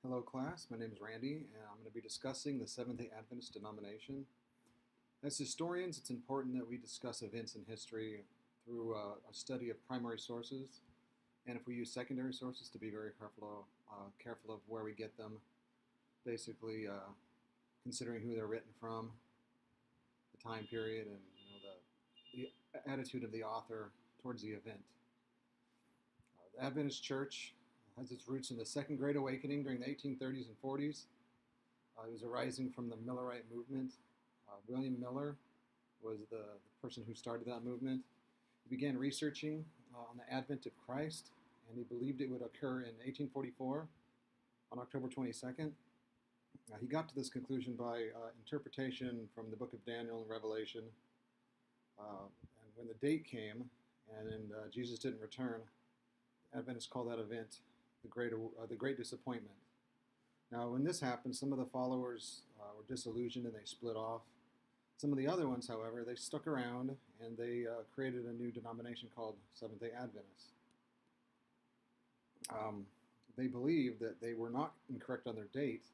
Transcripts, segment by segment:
Hello class, my name is Randy and I'm going to be discussing the Seventh-day Adventist denomination. As historians, it's important that we discuss events in history through a study of primary sources, and if we use secondary sources, to be very careful of where we get them, basically considering who they're written from, the time period, and the attitude of the author towards the event. The Adventist Church has its roots in the Second Great Awakening during the 1830s and 40s. It was arising from the Millerite movement. William Miller was the person who started that movement. He began researching on the advent of Christ, and he believed it would occur in 1844 on October 22nd. He got to this conclusion by interpretation from the book of Daniel and Revelation. And when the date came and Jesus didn't return, Adventists call that event the Great Disappointment. Now, when this happened, some of the followers were disillusioned and they split off. Some of the other ones, however, they stuck around and they created a new denomination called Seventh-day Adventists. They believed that they were not incorrect on their date,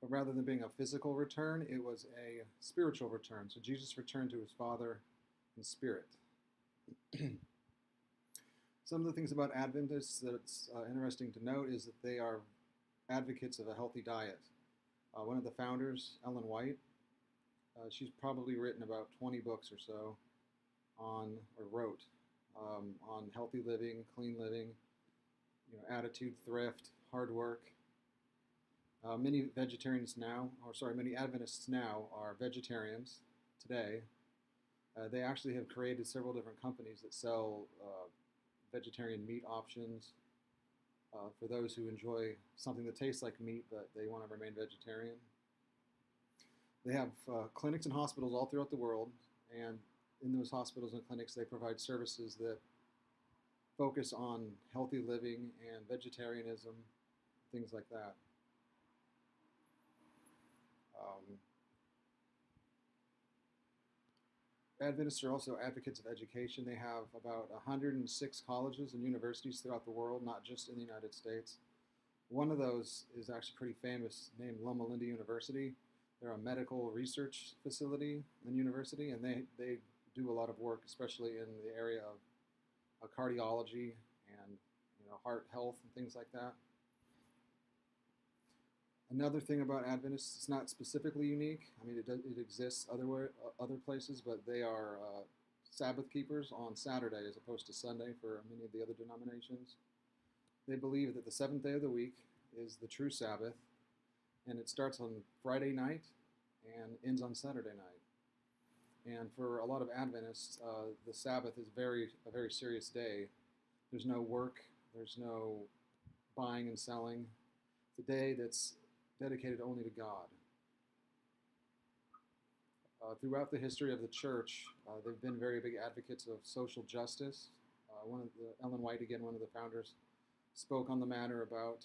but rather than being a physical return, it was a spiritual return. So Jesus returned to his Father in spirit. Some of the things about Adventists that's interesting to note is that they are advocates of a healthy diet. One of the founders, Ellen White, she's probably written about 20 books or so on healthy living, clean living, attitude, thrift, hard work. Many Adventists now are vegetarians today. They actually have created several different companies that sell vegetarian meat options for those who enjoy something that tastes like meat but they want to remain vegetarian. They have clinics and hospitals all throughout the world, and in those hospitals and clinics they provide services that focus on healthy living and vegetarianism, things like that. Adventists are also advocates of education. They have about 106 colleges and universities throughout the world, not just in the United States. One of those is actually pretty famous, named Loma Linda University. They're a medical research facility and university, and they do a lot of work, especially in the area of cardiology and heart health and things like that. Another thing about Adventists, it's not specifically unique. I mean, it exists other places, but they are Sabbath keepers on Saturday as opposed to Sunday for many of the other denominations. They believe that the seventh day of the week is the true Sabbath, and it starts on Friday night and ends on Saturday night. And for a lot of Adventists, the Sabbath is a very serious day. There's no work, there's no buying and selling. It's a day that's dedicated only to God. Throughout the history of the church, they've been very big advocates of social justice. Ellen White, again, one of the founders, spoke on the matter about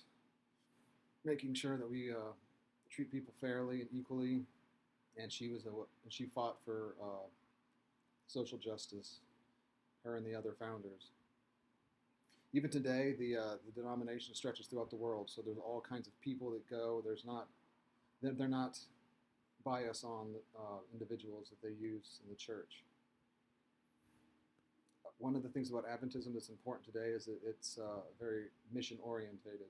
making sure that we treat people fairly and equally, and she fought for social justice, her and the other founders. Even today, the denomination stretches throughout the world, so there's all kinds of people that go. They're not biased on individuals that they use in the church. One of the things about Adventism that's important today is that it's very mission-orientated.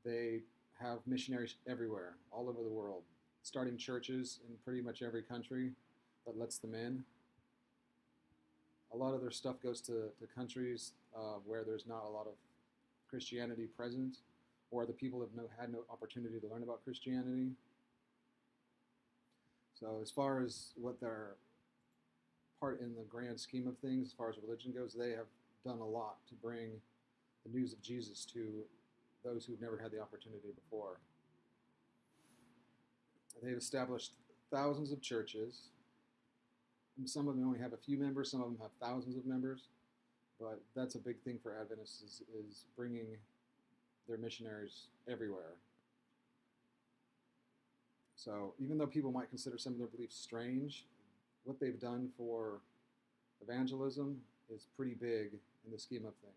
They have missionaries everywhere, all over the world, starting churches in pretty much every country that lets them in. A lot of their stuff goes to countries where there's not a lot of Christianity present, or the people have had no opportunity to learn about Christianity. So as far as what their part in the grand scheme of things, as far as religion goes, they have done a lot to bring the news of Jesus to those who've never had the opportunity before. They've established thousands of churches. Some of them only have a few members, some of them have thousands of members, but that's a big thing for Adventists is bringing their missionaries everywhere. So even though people might consider some of their beliefs strange, what they've done for evangelism is pretty big in the scheme of things.